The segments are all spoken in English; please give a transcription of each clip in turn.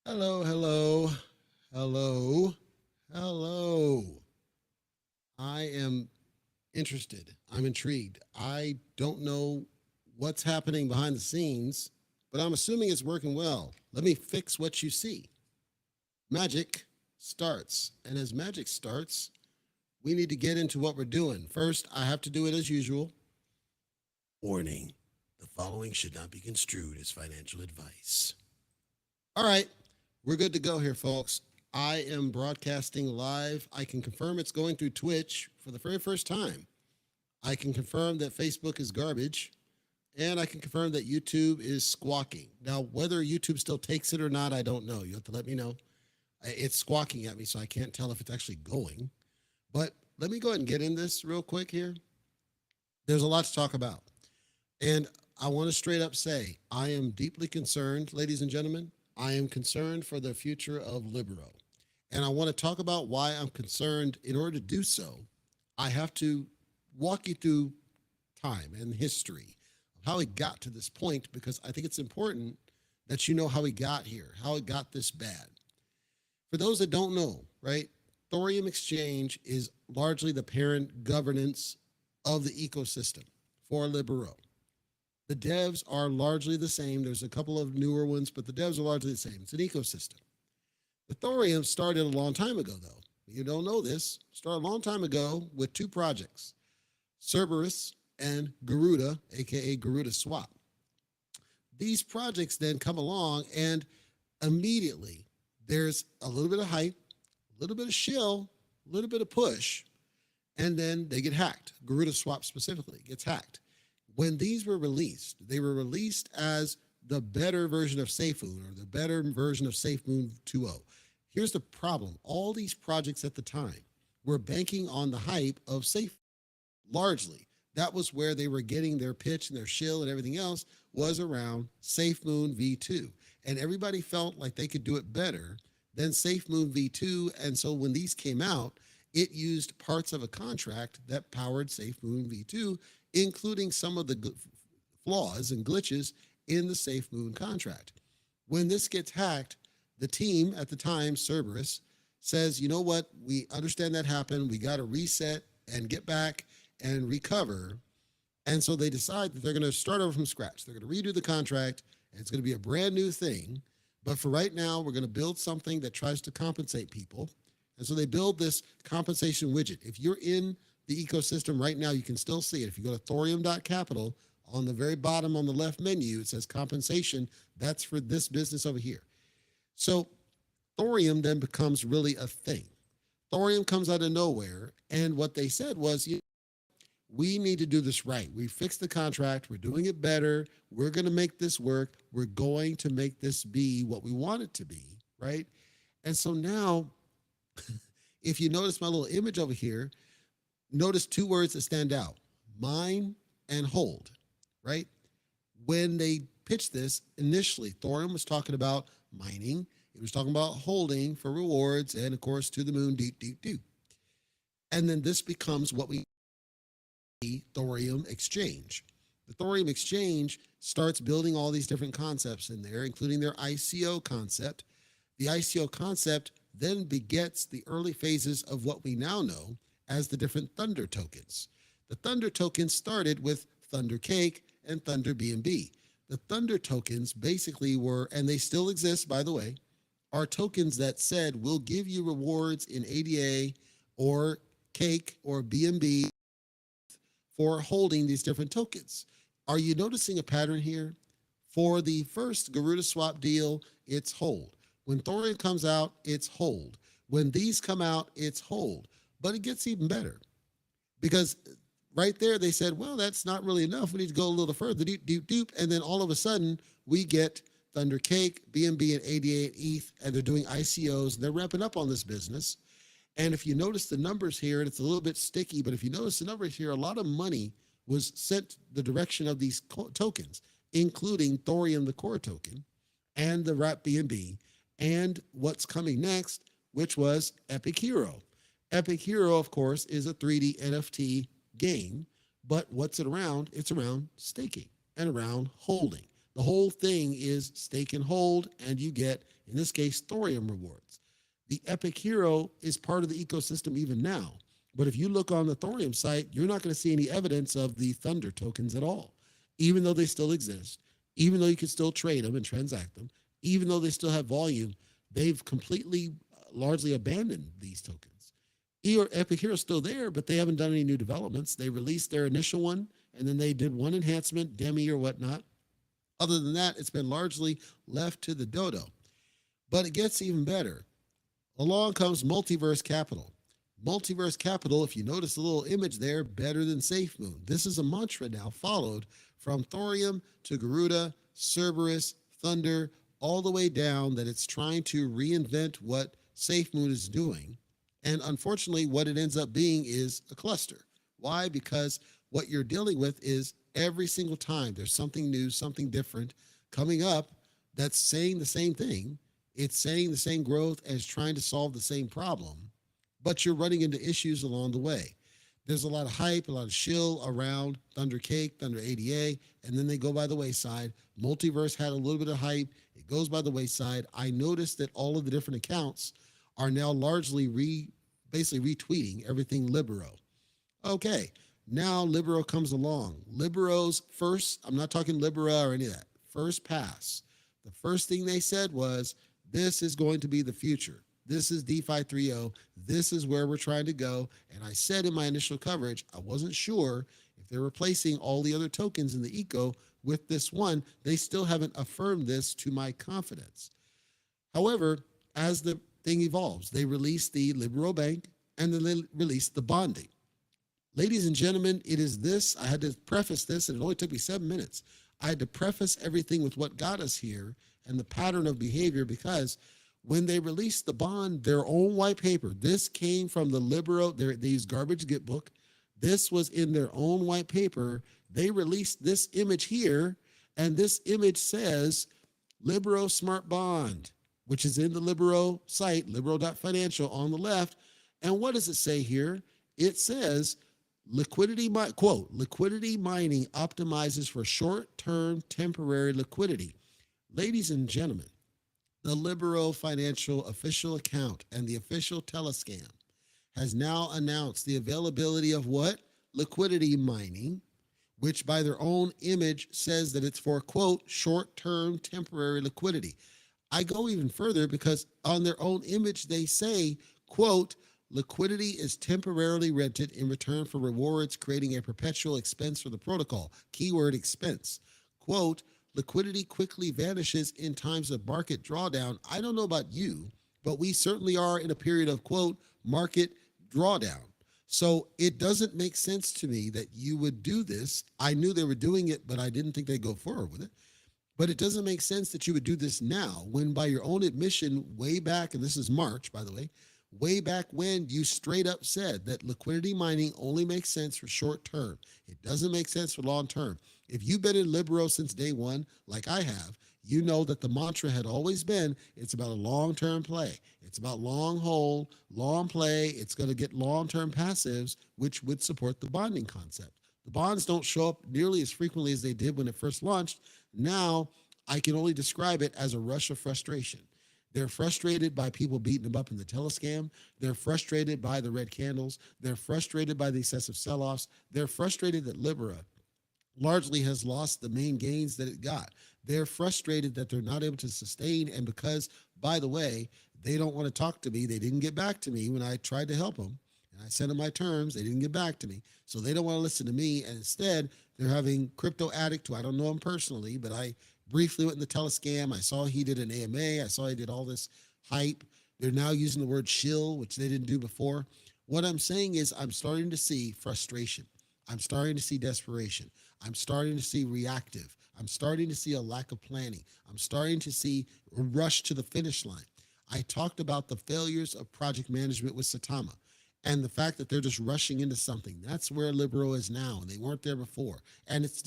Hello, hello, hello, hello. I am interested. I'm intrigued. I don't know what's happening behind the scenes, but I'm assuming it's working well. Let me fix what you see. Magic starts. And as magic starts, we need to get into what we're doing. First, I have to do it as usual. Warning, the following should not be construed as financial advice. All right, we're good to go here, folks. I am broadcasting live. I can confirm it's going through Twitch for the very first time. I can confirm that Facebook is garbage, and I can confirm that YouTube is squawking. Now, whether YouTube still takes it or not, I don't know. You have to let me know. It's squawking at me, so I can't tell if it's actually going. But let me go ahead and get in this real quick here. There's a lot to talk about. And I want to straight up say, I am deeply concerned, ladies and gentlemen. I am concerned for the future of Libero. And I want to talk about why I'm concerned. In order to do so, I have to walk you through time and history of how it got to this point, because I think it's important that you know how we got here, how it got this bad. For those that don't know, right, Thorium Exchange is largely the parent governance of the ecosystem for Libero. The devs are largely the same. There's a couple of newer ones, but the devs are largely the same. It's an ecosystem. The Thorium started a long time ago, though. You don't know this. Started a long time ago with two projects, Cerberus and Garuda, aka Garuda Swap. These projects then come along, and immediately there's a little bit of hype, a little bit of shill, a little bit of push, and then they get hacked. Garuda Swap specifically gets hacked. When these were released, they were released as the better version of SafeMoon, or the better version of SafeMoon 2.0. Here's the problem. All these projects at the time were banking on the hype of Safe. Largely, that was where they were getting their pitch and their shill, and everything else was around SafeMoon V2. And everybody felt like they could do it better than SafeMoon V2. And so when these came out, it used parts of a contract that powered SafeMoon V2, including some of the flaws and glitches in the SafeMoon contract. When this gets hacked, the team at the time, Cerberus, says, you know what, we understand that happened. We got to reset and get back and recover. And so they decide that they're going to start over from scratch. They're going to redo the contract, and it's going to be a brand new thing. But for right now, we're going to build something that tries to compensate people. And so they build this compensation widget. If you're in the ecosystem right now, you can still see it. If you go to thorium.capital, on the very bottom on the left menu, it says compensation. That's for this business over here. So Thorium then becomes really a thing. Thorium comes out of nowhere, and what they said was, we need to do this right. We fixed the contract. We're doing it better. We're going to make this work. We're going to make this be what we want it to be, right? And so now, if you notice my little image over here, notice two words that stand out: mine and hold, right? When they pitched this initially, Thorium was talking about mining. It was talking about holding for rewards, and of course, to the moon, do. And then this becomes what we the Thorium Exchange. The Thorium Exchange starts building all these different concepts in there, including their ICO concept. The ICO concept then begets the early phases of what we now know as the different Thunder tokens. The Thunder tokens started with Thunder Cake and Thunder BNB. The Thunder tokens basically were, and they still exist, by the way, are tokens that said, we'll give you rewards in ADA or Cake or BNB for holding these different tokens. Are you noticing a pattern here? For the first Garuda Swap deal, it's hold. When Thorium comes out, it's hold. When these come out, it's hold. But it gets even better, because right there they said, well, that's not really enough. We need to go a little further, doop, doop, doop. And then all of a sudden we get Thunder Cake, BNB, and ADA and ETH, and they're doing ICOs. They're ramping up on this business. And if you notice the numbers here, and it's a little bit sticky, but if you notice the numbers here, a lot of money was sent the direction of these tokens, including Thorium, the core token, and the Wrap BNB, and what's coming next, which was Epic Hero. Epic Hero, of course, is a 3D NFT game, but what's it around? It's around staking and around holding. The whole thing is stake and hold, and you get, in this case, Thorium rewards. The Epic Hero is part of the ecosystem even now. But if you look on the Thorium site, you're not going to see any evidence of the Thunder tokens at all, even though they still exist, even though you can still trade them and transact them, even though they still have volume. They've completely, largely abandoned these tokens. Epic Hero is still there, but they haven't done any new developments. They released their initial one, and then they did one enhancement, Demi or whatnot. Other than that, it's been largely left to the dodo. But it gets even better. Along comes Multiverse Capital. Multiverse Capital, if you notice the little image there, better than SafeMoon. This is a mantra now followed from Thorium to Garuda, Cerberus, Thunder, all the way down, that it's trying to reinvent what SafeMoon is doing. And unfortunately, what it ends up being is a cluster. Why? Because what you're dealing with is every single time there's something new, something different coming up that's saying the same thing. It's saying the same growth as trying to solve the same problem, but you're running into issues along the way. There's a lot of hype, a lot of shill around Thunder Cake, Thunder ADA, and then they go by the wayside. Multiverse had a little bit of hype. It goes by the wayside. I noticed that all of the different accounts are now largely basically retweeting everything Libero. Okay, now Libero comes along. Libero's first, I'm not talking Libera or any of that, first pass. The first thing they said was, this is going to be the future. This is DeFi 3.0. This is where we're trying to go. And I said in my initial coverage, I wasn't sure if they're replacing all the other tokens in the eco with this one. They still haven't affirmed this to my confidence. However, as the thing evolves, they release the Libero Bank and then they release the bonding. Ladies and gentlemen, it is this. I had to preface this, and it only took me 7 minutes. I had to preface everything with what got us here and the pattern of behavior, because when they released the bond, their own white paper, this came from the Libero, they use garbage get book. This was in their own white paper. They released this image here, and this image says Libero Smart Bond, which is in the Libero site, libero.financial on the left. And what does it say here? It says, quote, liquidity mining optimizes for short-term temporary liquidity. Ladies and gentlemen, the Libero Financial official account and the official Telescam has now announced the availability of what? Liquidity mining, which by their own image says that it's for, quote, short-term temporary liquidity. I go even further because on their own image, they say, quote, liquidity is temporarily rented in return for rewards, creating a perpetual expense for the protocol. Keyword expense. Quote, liquidity quickly vanishes in times of market drawdown. I don't know about you, but we certainly are in a period of, quote, market drawdown. So it doesn't make sense to me that you would do this. I knew they were doing it, but I didn't think they'd go forward with it. But it doesn't make sense that you would do this now when, by your own admission, way back, and this is March, by the way, way back when you straight up said that liquidity mining only makes sense for short term. It doesn't make sense for long term. If you've been in Libero since day one, like I have, you know that the mantra had always been, it's about a long-term play. It's about long hold, long play. It's going to get long-term passives, which would support the bonding concept. The bonds don't show up nearly as frequently as they did when it first launched. Now, I can only describe it as a rush of frustration. They're frustrated by people beating them up in the telescam. They're frustrated by the red candles. They're frustrated by the excessive sell-offs. They're frustrated that Libera largely has lost the main gains that it got. They're frustrated that they're not able to sustain, and because, by the way, they don't want to talk to me. They didn't get back to me when I tried to help them, and I sent them my terms. They didn't get back to me, so they don't want to listen to me, and instead, they're having Crypto Addict, who I don't know him personally, but I briefly went in the telescam. I saw he did an AMA. I saw he did all this hype. They're now using the word shill, which they didn't do before. What I'm saying is I'm starting to see frustration. I'm starting to see desperation. I'm starting to see reactive. I'm starting to see a lack of planning. I'm starting to see a rush to the finish line. I talked about the failures of project management with Satama and the fact that they're just rushing into something. That's where Libero is now, and they weren't there before. And it's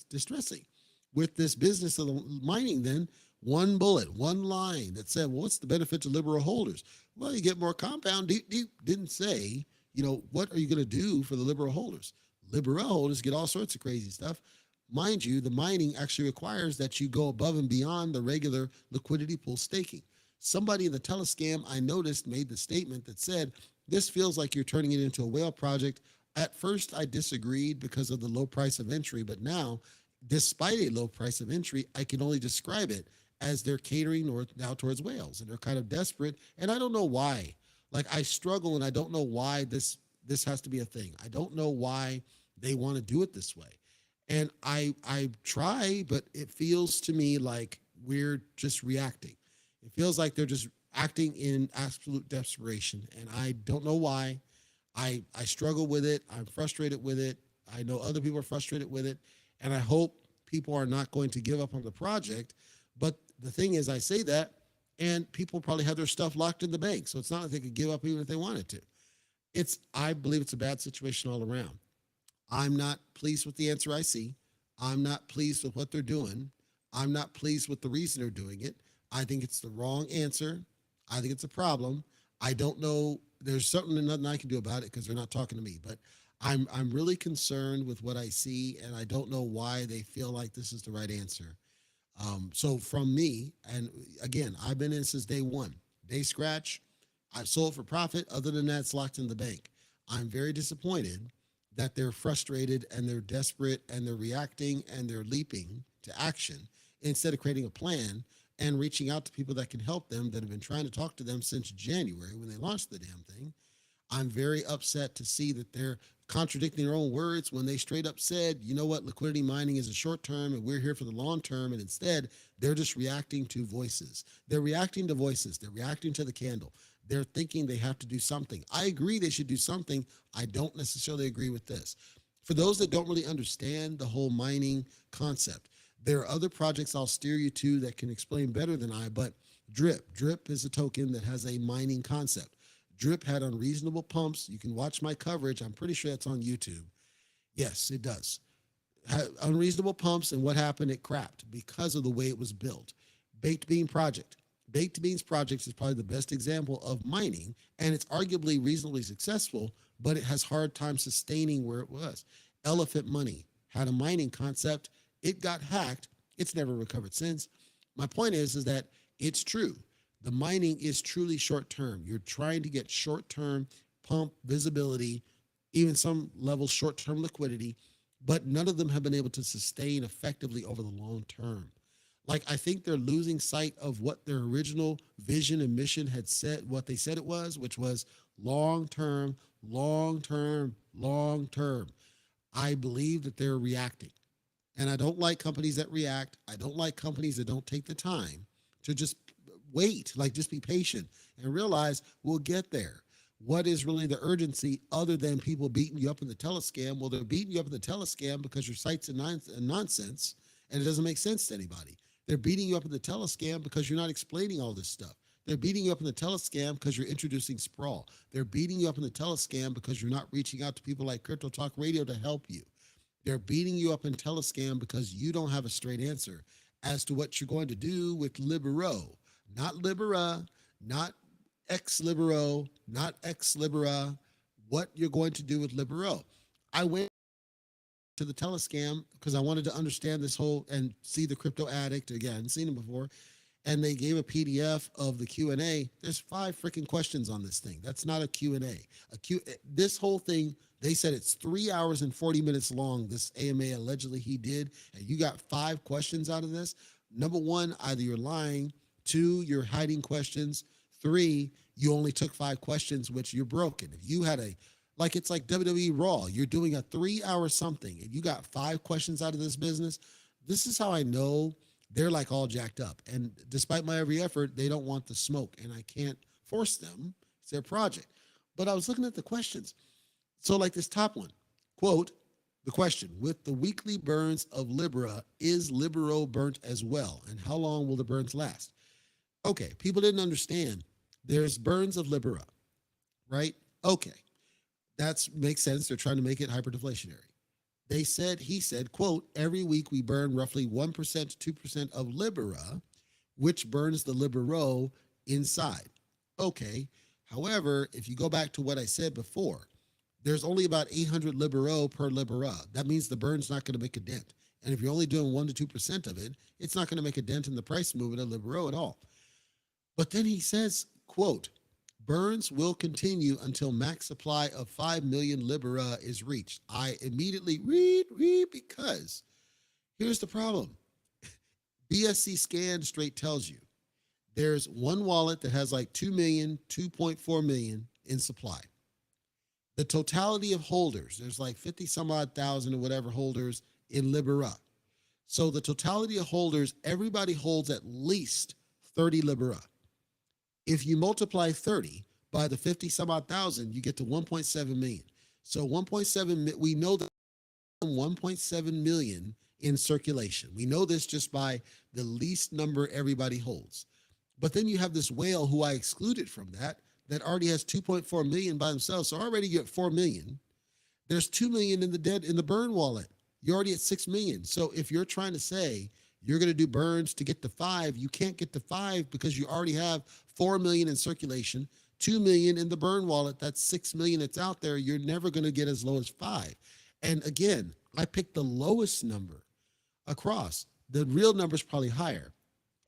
distressing. With this business of the mining, then one bullet, one line that said, well, what's the benefit to Libero holders? Well, you get more compound. Didn't say, what are you going to do for the Libero holders? Libero holders get all sorts of crazy stuff. Mind you, the mining actually requires that you go above and beyond the regular liquidity pool staking. Somebody in the telescam I noticed made the statement that said, this feels like you're turning it into a whale project. At first, I disagreed because of the low price of entry, but now, despite a low price of entry, I can only describe it as they're catering now towards whales, and they're kind of desperate, and I don't know why. Like, I struggle, and I don't know why this has to be a thing. I don't know why they want to do it this way. And I try, but it feels to me like we're just reacting. It feels like they're just acting in absolute desperation, and I don't know why. I struggle with it. I'm frustrated with it. I know other people are frustrated with it, and I hope people are not going to give up on the project. But the thing is, I say that, and people probably have their stuff locked in the bank, so it's not like they could give up even if they wanted to. I believe it's a bad situation all around. I'm not pleased with the answer I see. I'm not pleased with what they're doing. I'm not pleased with the reason they're doing it. I think it's the wrong answer. I think it's a problem. I don't know. There's certainly nothing I can do about it because they're not talking to me. But I'm really concerned with what I see, and I don't know why they feel like this is the right answer. So from me, and again, I've been in since day one. Day scratch, I've sold for profit. Other than that, it's locked in the bank. I'm very disappointed that they're frustrated and they're desperate and they're reacting and they're leaping to action instead of creating a plan and reaching out to people that can help them that have been trying to talk to them since January when they launched the damn thing. I'm very upset to see that they're contradicting their own words when they straight up said, you know what, liquidity mining is a short term and we're here for the long term. And instead, they're just reacting to voices. They're reacting to voices. They're reacting to the candle. They're thinking they have to do something. I agree they should do something. I don't necessarily agree with this. For those that don't really understand the whole mining concept, there are other projects I'll steer you to that can explain better than I, but Drip is a token that has a mining concept. Drip had unreasonable pumps. You can watch my coverage. I'm pretty sure that's on YouTube. Yes, it does. Had unreasonable pumps, and what happened? It crapped because of the way it was built. Baked Bean Project. Baked Beans Project is probably the best example of mining, and it's arguably reasonably successful, but it has hard time sustaining where it was. Elephant Money had a mining concept. It got hacked. It's never recovered since. My point is that it's true. The mining is truly short term. You're trying to get short term pump visibility, even some levels short term liquidity, but none of them have been able to sustain effectively over the long term. Like, I think they're losing sight of what their original vision and mission had said, what they said it was, which was long term, long term, long term. I believe that they're reacting. And I don't like companies that react. I don't like companies that don't take the time to just wait, like just be patient and realize we'll get there. What is really the urgency other than people beating you up in the telescam? Well, they're beating you up in the telescam because your site's a nonsense and it doesn't make sense to anybody. They're beating you up in the telescam because you're not explaining all this stuff. They're beating you up in the telescam because you're introducing sprawl. They're beating you up in the telescam because you're not reaching out to people like Crypto Talk Radio to help you. They're beating you up in telescam because you don't have a straight answer as to what you're going to do with Libero. Not Libera, not ex-Libero, not ex-Libera, what you're going to do with Libero. I went to the telescam because I wanted to understand this whole and see the crypto addict. Again, I hadn't seen him before. And they gave a PDF of the Q&A. There's 5 freaking questions on this thing. That's not a Q&A. This whole thing, they said it's 3 hours and 40 minutes long, this AMA allegedly he did, and you got 5 questions out of this. Number one, either you're lying. 2, you're hiding questions. 3, you only took 5 questions, which you're broken. If you had it's like WWE Raw, you're doing a 3-hour something, and you got 5 questions out of this business, this is how I know they're like all jacked up. And despite my every effort, they don't want the smoke, and I can't force them. It's their project. But I was looking at the questions. So like this top one, quote, The question, with the weekly burns of Libera, is Libero burnt as well? And how long will the burns last? Okay, people didn't understand. There's burns of Libera, right? Okay, that makes sense. They're trying to make it hyperdeflationary. He said, quote, every week we burn roughly 1% to 2% of Libera, which burns the Libero inside. Okay, however, if you go back to what I said before, there's only about 800 Libero per Libera. That means the burn's not going to make a dent. And if you're only doing 1% to 2% of it, it's not going to make a dent in the price movement of Libero at all. But then he says, quote, burns will continue until max supply of 5 million Libera is reached. I immediately read because here's the problem. BSC Scan straight tells you there's one wallet that has like 2 million, 2.4 million in supply. The totality of holders, there's like 50 some odd thousand or whatever holders in Libera. So the totality of holders, everybody holds at least 30 Libera. If you multiply 30 by the 50 some odd thousand, you get to 1.7 million. So 1.7, we know that 1.7 million in circulation. We know this just by the least number everybody holds. But then you have this whale who I excluded from that already has 2.4 million by themselves. So already you're at 4 million. There's 2 million in the burn wallet. You're already at 6 million. So if you're trying to say you're going to do burns to get to 5, you can't get to 5 because you already have 4 million in circulation, 2 million in the burn wallet. That's 6 million that's out there. You're never going to get as low as 5. And again, I picked the lowest number across. The real number is probably higher.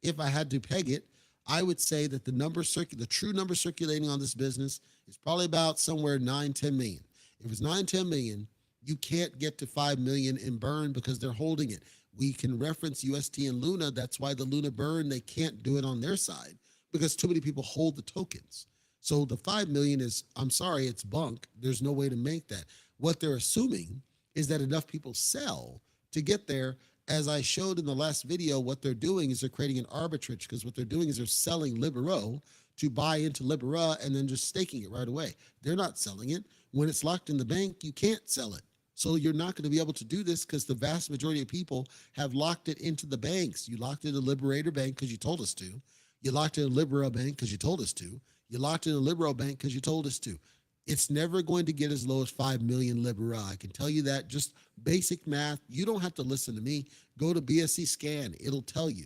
If I had to peg it, I would say that the true number circulating on this business is probably about somewhere 9, 10 million. If it's 9, 10 million, you can't get to 5 million in burn because they're holding it. We can reference UST and Luna. That's why the Luna burn, they can't do it on their side because too many people hold the tokens. So the 5 million is, I'm sorry, it's bunk. There's no way to make that. What they're assuming is that enough people sell to get there. As I showed in the last video, what they're doing is they're creating an arbitrage because what they're doing is they're selling Libero to buy into Libera and then just staking it right away. They're not selling it. When it's locked in the bank, you can't sell it. So you're not going to be able to do this because the vast majority of people have locked it into the banks. You locked it in a Liberator bank because you told us to. You locked it in a Libero bank because you told us to. You locked it in a Libero bank because you told us to. It's never going to get as low as 5 million Libera. I can tell you that. Just basic math. You don't have to listen to me. Go to BSC Scan. It'll tell you.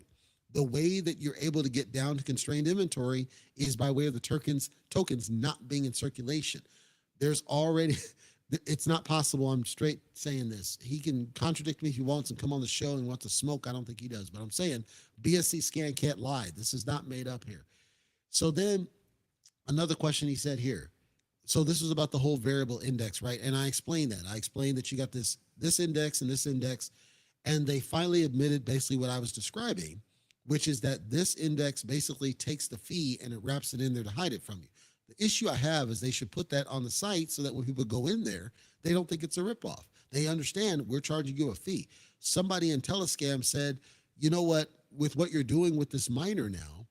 The way that you're able to get down to constrained inventory is by way of the tokens not being in circulation. There's already, it's not possible. I'm straight saying this. He can contradict me if he wants and come on the show and wants to smoke. I don't think he does, but I'm saying BSC Scan can't lie. This is not made up here. So then another question he said here. So this was about the whole variable index, right? And I explained that. I explained that you got this index and this index, and they finally admitted basically what I was describing, which is that this index basically takes the fee and it wraps it in there to hide it from you. The issue I have is they should put that on the site so that when people go in there, they don't think it's a ripoff. They understand we're charging you a fee. Somebody in Telescam said, you know what, with what you're doing with this miner now,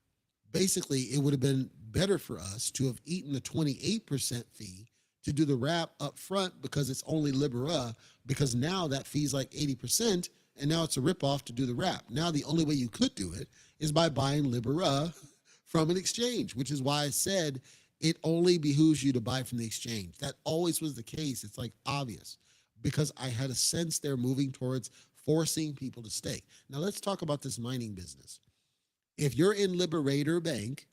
basically it would have been better for us to have eaten the 28% fee to do the wrap up front because it's only Libera, because now that fee's like 80% and now it's a ripoff to do the wrap. Now the only way you could do it is by buying Libera from an exchange, which is why I said it only behooves you to buy from the exchange. That always was the case. It's like obvious because I had a sense they're moving towards forcing people to stake. Now let's talk about this mining business. If you're in Liberator Bank,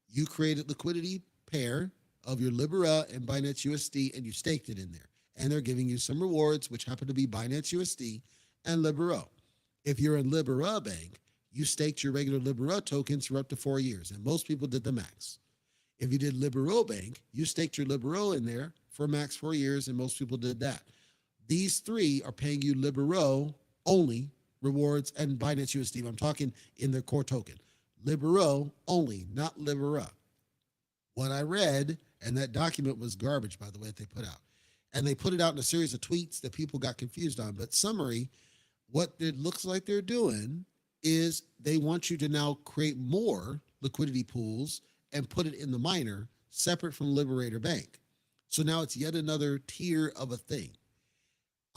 you created liquidity pair of your Libera and Binance USD and you staked it in there. And they're giving you some rewards, which happen to be Binance USD and Libero. If you're in Libera Bank, you staked your regular Libera tokens for up to 4 years. And most people did the max. If you did Libero Bank, you staked your Libero in there for max 4 years. And most people did that. These three are paying you Libero only rewards and Binance USD. I'm talking in their core token. Libero only, not Libera. What I read, and that document was garbage, by the way, that they put out. And they put it out in a series of tweets that people got confused on. But summary, what it looks like they're doing is they want you to now create more liquidity pools and put it in the miner separate from Liberator Bank. So now it's yet another tier of a thing.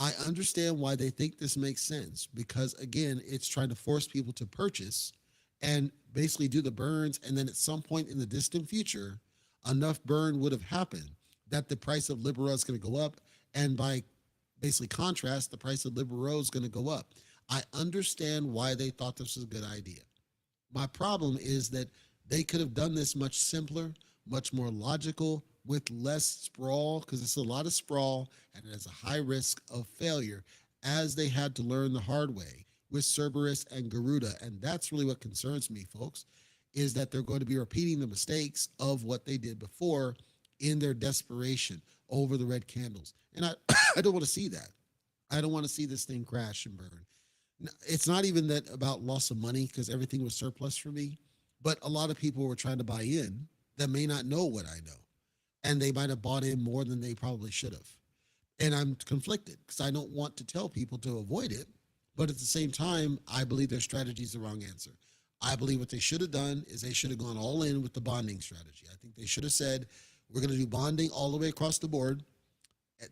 I understand why they think this makes sense because, again, it's trying to force people to purchase and basically do the burns. And then at some point in the distant future, enough burn would have happened that the price of Libero is going to go up. And by basically contrast, the price of Libero is going to go up. I understand why they thought this was a good idea. My problem is that they could have done this much simpler, much more logical, with less sprawl, because it's a lot of sprawl and it has a high risk of failure, as they had to learn the hard way with Cerberus and Garuda. And that's really what concerns me, folks, is that they're going to be repeating the mistakes of what they did before in their desperation over the red candles. And I, I don't want to see that. I don't want to see this thing crash and burn. It's not even that about loss of money because everything was surplus for me, but a lot of people were trying to buy in that may not know what I know, and they might have bought in more than they probably should have. And I'm conflicted because I don't want to tell people to avoid it, but at the same time, I believe their strategy is the wrong answer. I believe what they should have done is they should have gone all in with the bonding strategy. I think they should have said, we're going to do bonding all the way across the board.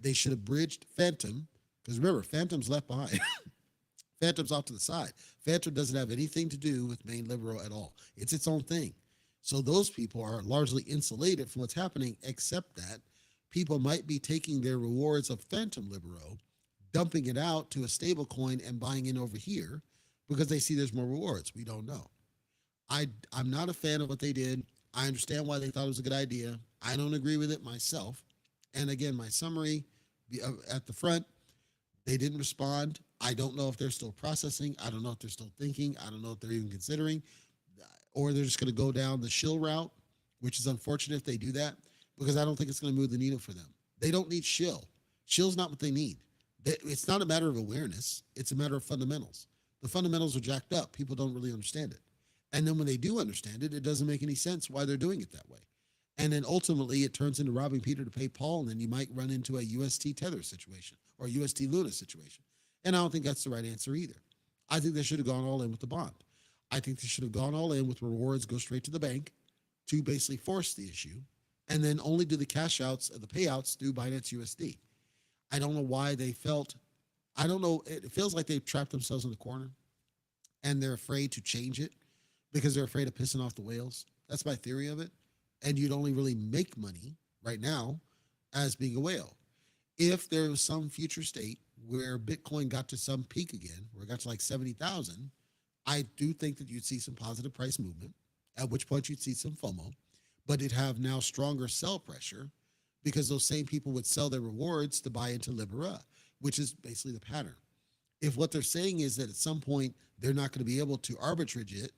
They should have bridged Phantom, because remember, Phantom's left behind. Phantom's off to the side. Phantom doesn't have anything to do with main Libero at all. It's its own thing. So those people are largely insulated from what's happening, except that people might be taking their rewards of Phantom Libero, dumping it out to a stable coin and buying in over here because they see there's more rewards. We don't know. I'm not a fan of what they did. I understand why they thought it was a good idea. I don't agree with it myself. And again, my summary at the front, they didn't respond. I don't know if they're still processing. I don't know if they're still thinking. I don't know if they're even considering, or they're just going to go down the shill route, which is unfortunate if they do that, because I don't think it's going to move the needle for them. They don't need shill. Shill's not what they need. It's not a matter of awareness. It's a matter of fundamentals. The fundamentals are jacked up. People don't really understand it. And then when they do understand it, it doesn't make any sense why they're doing it that way. And then ultimately it turns into robbing Peter to pay Paul, and then you might run into a UST Tether situation or a UST Luna situation. And I don't think that's the right answer either. I think they should have gone all in with the bond. I think they should have gone all in with rewards, go straight to the bank to basically force the issue, and then only do the cash outs and the payouts through Binance USD. I don't know why they felt, I don't know, it feels like they've trapped themselves in the corner and they're afraid to change it because they're afraid of pissing off the whales. That's my theory of it. And you'd only really make money right now as being a whale. If there was some future state where Bitcoin got to some peak again, where it got to like 70,000, I do think that you'd see some positive price movement, at which point you'd see some FOMO, but it'd have now stronger sell pressure because those same people would sell their rewards to buy into Libera, which is basically the pattern. If what they're saying is that at some point they're not going to be able to arbitrage it,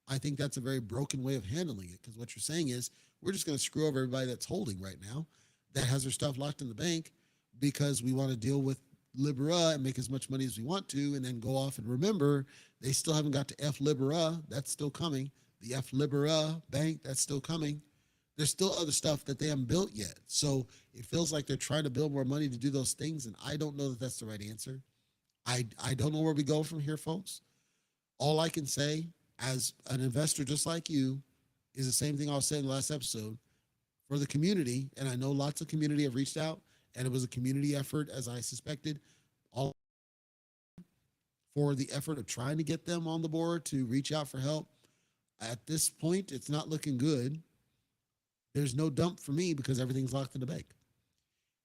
I think that's a very broken way of handling it, because what you're saying is we're just going to screw over everybody that's holding right now that has their stuff locked in the bank because we want to deal with Libera and make as much money as we want to, and then go off and remember they still haven't got to F Libera. That's still coming. The F Libera bank, that's still coming. There's still other stuff that they haven't built yet. So it feels like they're trying to build more money to do those things, and I don't know that that's the right answer. I don't know where we go from here, folks. All I can say as an investor just like you is the same thing I was saying in the last episode. For the community, and I know lots of community have reached out, and it was a community effort, as I suspected, all for the effort of trying to get them on the board to reach out for help. At this point, it's not looking good. There's no dump for me because everything's locked in the bank.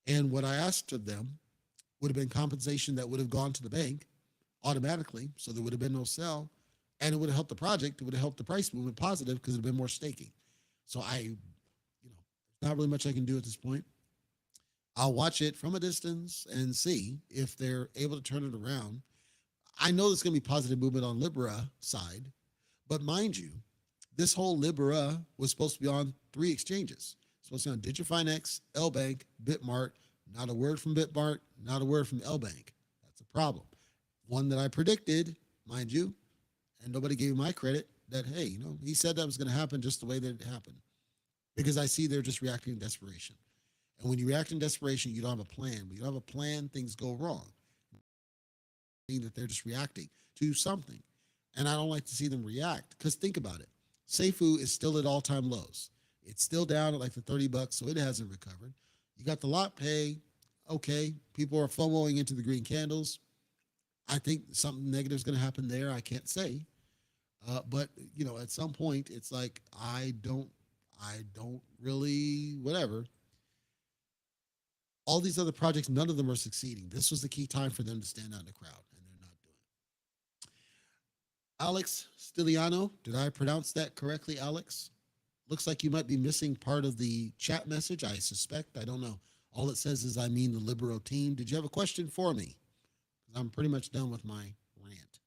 And what I asked of them would have been compensation that would have gone to the bank automatically, so there would have been no sell, and it would have helped the project. It would have helped the price movement positive because it would have been more staking. So there's not really much I can do at this point. I'll watch it from a distance and see if they're able to turn it around. I know there's going to be positive movement on Libera side, but mind you, this whole Libera was supposed to be on 3 exchanges. It's supposed to be on DigiFinex, LBank, Bitmart. Not a word from Bitmart, not a word from LBank. That's a problem. One that I predicted, mind you, and nobody gave my credit, that, hey, he said that was going to happen just the way that it happened. Because I see they're just reacting in desperation. And when you react in desperation, you don't have a plan. When you don't have a plan, things go wrong. Mean that they're just reacting to something. And I don't like to see them react, because think about it. Seifu is still at all-time lows. It's still down at like the $30, so it hasn't recovered. You got the lot pay Okay, people are FOMOing into the green candles. I think something negative is going to happen there. I can't say, but at some point, it's like I don't really whatever. All these other projects, none of them are succeeding. This was the key time for them to stand out in the crowd, and they're not doing it. Alex Stiliano, did I pronounce that correctly, Alex? Looks like you might be missing part of the chat message. I suspect. I don't know. All it says is I mean the Libero team. Did you have a question for me? I'm pretty much done with my rant.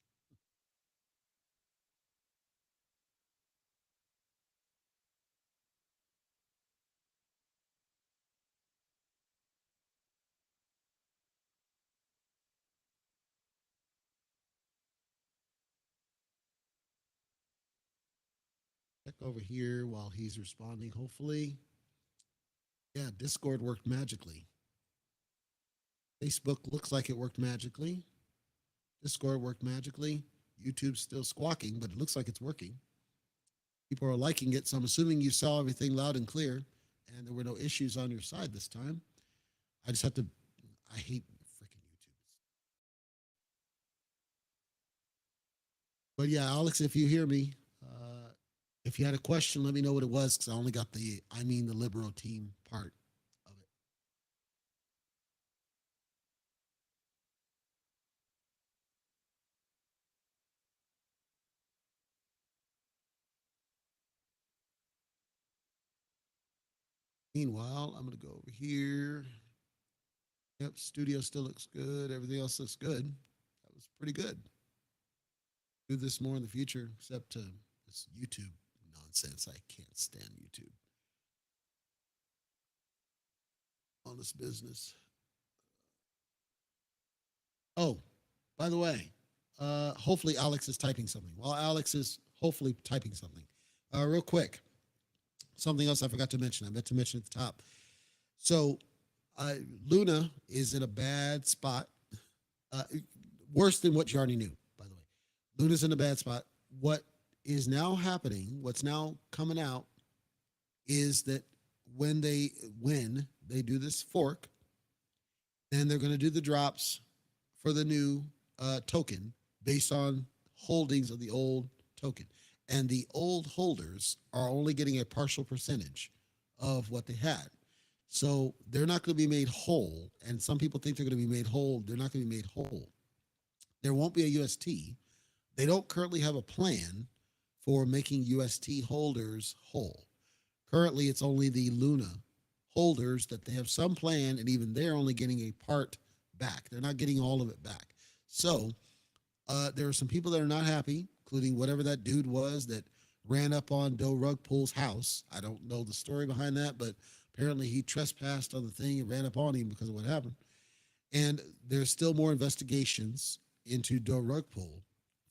Check over here while he's responding, hopefully. Yeah, Discord worked magically. Facebook looks like it worked magically. Discord worked magically. YouTube's still squawking, but it looks like it's working. People are liking it, so I'm assuming you saw everything loud and clear, and there were no issues on your side this time. I just have to. I hate freaking YouTube. But yeah, Alex, if you hear me, if you had a question, let me know what it was because I only got the I mean the Libero team part of it. Meanwhile, I'm gonna go over here. Yep, studio still looks good. Everything else looks good. That was pretty good. Do this more in the future, except this YouTube nonsense. I can't stand YouTube on this business. Oh, by the way, hopefully Alex is typing something. While Alex is hopefully typing something, real quick, something else I forgot to mention. I meant to mention at the top. So, uh, Luna is in a bad spot, uh, worse than what you already knew. By the way, Luna's in a bad spot. What is now happening? What's now coming out is that when they do this fork, then they're going to do the drops for the new token based on holdings of the old token. And the old holders are only getting a partial percentage of what they had. So they're not going to be made whole. And some people think they're going to be made whole. They're not going to be made whole. There won't be a UST. They don't currently have a plan for making UST holders whole. Currently, it's only the Luna holders that they have some plan, and even they're only getting a part back. They're not getting all of it back. So there are some people that are not happy, including whatever that dude was that ran up on Doe Rugpool's house. I don't know the story behind that, but apparently he trespassed on the thing and ran up on him because of what happened. And there's still more investigations into Doe Rugpool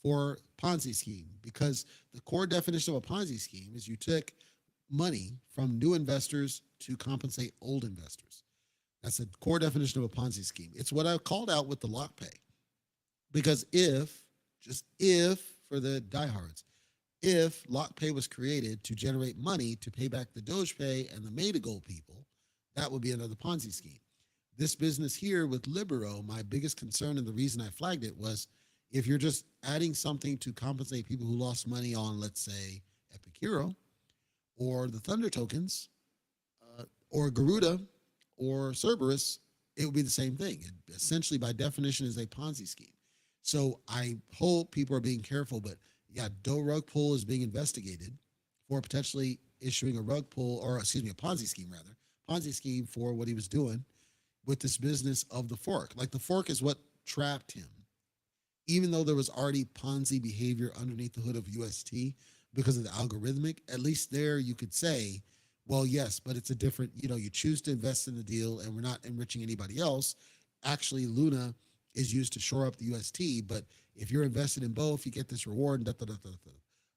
for Ponzi scheme because the core definition of a Ponzi scheme is you took money from new investors to compensate old investors. That's the core definition of a Ponzi scheme. It's what I called out with the lock pay. Because just if, for the diehards, if lock pay was created to generate money to pay back the Doge Pay and the Made to Gold people, that would be another Ponzi scheme. This business here with Libero, my biggest concern and the reason I flagged it was if you're just adding something to compensate people who lost money on, let's say, Epic Hero or the Thunder tokens or Garuda or Cerberus, it would be the same thing. It essentially, by definition, is a Ponzi scheme. So I hope people are being careful. But yeah, Doe Rug Pull is being investigated for potentially issuing a rug pull, or excuse me, a Ponzi scheme rather, Ponzi scheme for what he was doing with this business of the fork. Like the fork is what trapped him, even though there was already Ponzi behavior underneath the hood of UST because of the algorithmic. At least there you could say, well, yes, but it's a different, you choose to invest in the deal and we're not enriching anybody else. Actually, Luna is used to shore up the UST, but if you're invested in both, you get this reward. Da, da, da, da, da.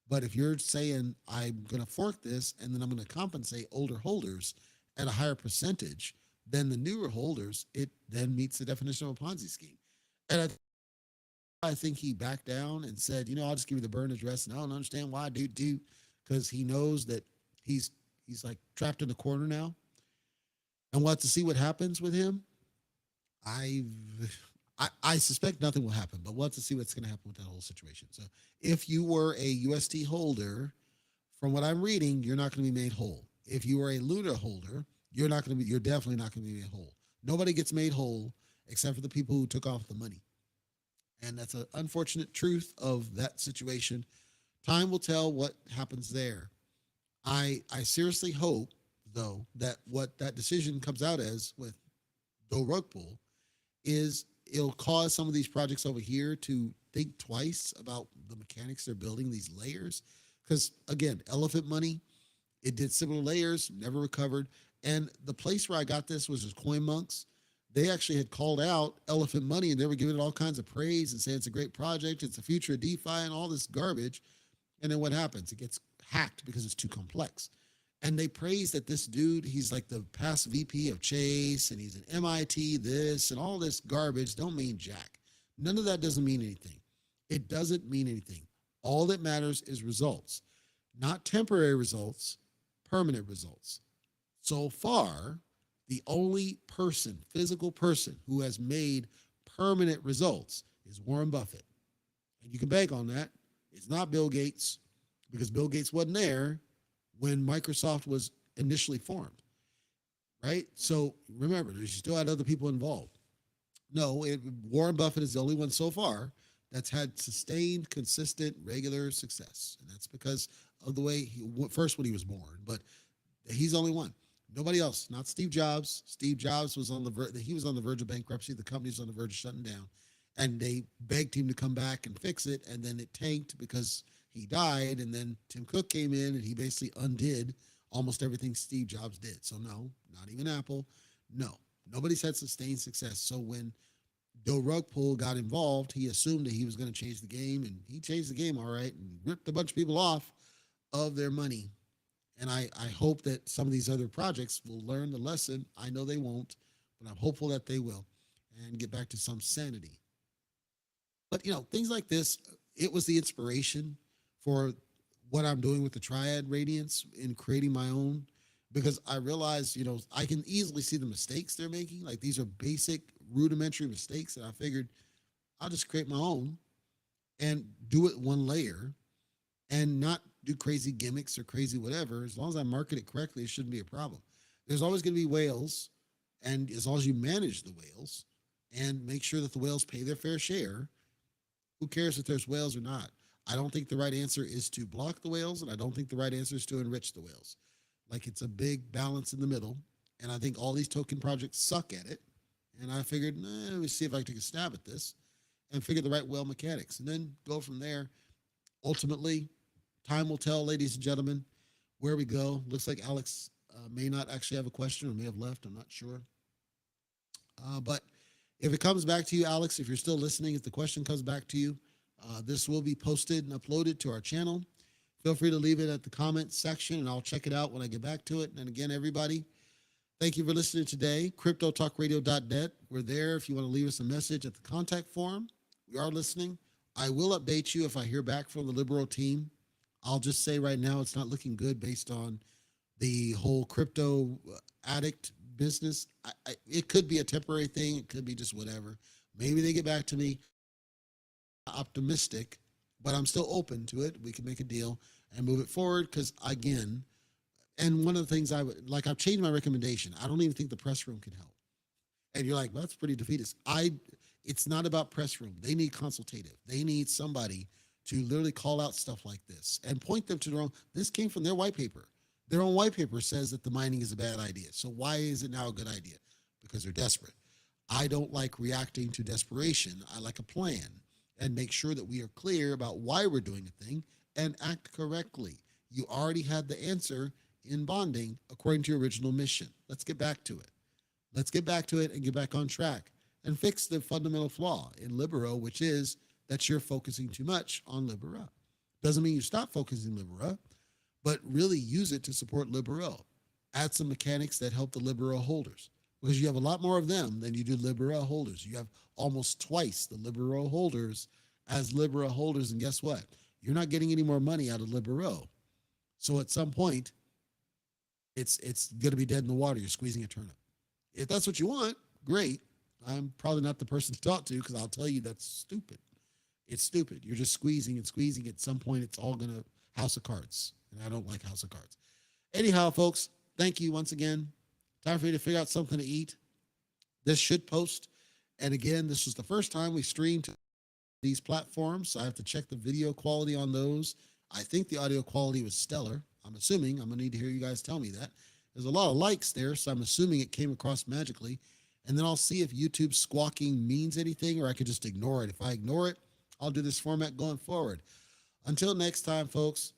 But if you're saying, I'm going to fork this and then I'm going to compensate older holders at a higher percentage than the newer holders, it then meets the definition of a Ponzi scheme. And I think he backed down and said, I'll just give you the burn address. And I don't understand why, dude, because he knows that he's like trapped in the corner now. And we'll have to see what happens with him. I've, I suspect nothing will happen, but we'll have to see what's going to happen with that whole situation. So if you were a UST holder, from what I'm reading, you're not going to be made whole. If you are a Luna holder, you're definitely not going to be made whole. Nobody gets made whole except for the people who took off the money. And that's an unfortunate truth of that situation. Time will tell what happens there. I seriously hope, though, that what that decision comes out as with Doe Rug Pull is it'll cause some of these projects over here to think twice about the mechanics they're building, these layers. Because again, elephant money, it did similar layers, never recovered. And the place where I got this was just CoinMonks. They actually had called out elephant money and they were giving it all kinds of praise and saying it's a great project, it's the future of DeFi and all this garbage. And then what happens? It gets hacked because it's too complex. And they praise that this dude, he's like the past VP of Chase and he's an MIT this and all this garbage don't mean jack. None of that doesn't mean anything. It doesn't mean anything. All that matters is results, not temporary results, permanent results. So far, the only person, physical person, who has made permanent results is Warren Buffett. And you can bank on that. It's not Bill Gates because Bill Gates wasn't there when Microsoft was initially formed, right? So remember, you still had other people involved. No, Warren Buffett is the only one so far that's had sustained, consistent, regular success. And that's because of the way first when he was born, but he's the only one. Nobody else, not Steve Jobs. Steve Jobs was on the he was on the verge of bankruptcy. The company was on the verge of shutting down, and they begged him to come back and fix it. And then it tanked because he died. And then Tim Cook came in and he basically undid almost everything Steve Jobs did. So no, not even Apple. No, nobody's had sustained success. So when Joe Rug Pull got involved, he assumed that he was going to change the game, and he changed the game all right and ripped a bunch of people off of their money. And I hope that some of these other projects will learn the lesson. I know they won't, but I'm hopeful that they will and get back to some sanity. But, things like this, it was the inspiration for what I'm doing with the Triad Radiance in creating my own because I realized, I can easily see the mistakes they're making. Like these are basic, rudimentary mistakes that I figured I'll just create my own and do it one layer and not do crazy gimmicks or crazy whatever. As long as I market it correctly, it shouldn't be a problem. There's always going to be whales, and as long as you manage the whales and make sure that the whales pay their fair share, who cares if there's whales or not? I don't think the right answer is to block the whales, and I don't think the right answer is to enrich the whales. Like it's a big balance in the middle, and I think all these token projects suck at it. And I figured, let me see if I can take a stab at this and figure the right whale mechanics, and then go from there. Ultimately, time will tell, ladies and gentlemen, where we go. Looks like Alex may not actually have a question or may have left. I'm not sure. But if it comes back to you, Alex, if you're still listening, if the question comes back to you, this will be posted and uploaded to our channel. Feel free to leave it at the comment section, and I'll check it out when I get back to it. And again, everybody, thank you for listening today. CryptoTalkRadio.net. We're there if you want to leave us a message at the contact form. We are listening. I will update you if I hear back from the Libero team. I'll just say right now it's not looking good based on the whole crypto addict business. It could be a temporary thing. It could be just whatever. Maybe they get back to me. Optimistic, but I'm still open to it. We can make a deal and move it forward because, again, and one of the things I've changed my recommendation. I don't even think the press room can help. And you're like, well, that's pretty defeatist. It's not about press room. They need consultative. They need somebody to literally call out stuff like this and point them to their own. This came from their white paper. Their own white paper says that the mining is a bad idea. So why is it now a good idea? Because they're desperate. I don't like reacting to desperation. I like a plan and make sure that we are clear about why we're doing a thing and act correctly. You already had the answer in bonding according to your original mission. Let's get back to it. Let's get back to it and get back on track and fix the fundamental flaw in Libero, which is that you're focusing too much on Libera. Doesn't mean you stop focusing Libera, but really use it to support Libero. Add some mechanics that help the Libero holders because you have a lot more of them than you do Libera holders. You have almost twice the Libero holders as Libera holders, and guess what? You're not getting any more money out of Libero. So at some point, it's going to be dead in the water. You're squeezing a turnip. If that's what you want, great. I'm probably not the person to talk to because I'll tell you that's stupid. It's stupid. You're just squeezing and squeezing. At some point, it's all going to house of cards. And I don't like house of cards. Anyhow, folks, thank you once again. Time for you to figure out something to eat. This should post. And again, this was the first time we streamed these platforms. So I have to check the video quality on those. I think the audio quality was stellar. I'm assuming. I'm going to need to hear you guys tell me that. There's a lot of likes there, so I'm assuming it came across magically. And then I'll see if YouTube squawking means anything or I could just ignore it. If I ignore it, I'll do this format going forward. Until next time, folks,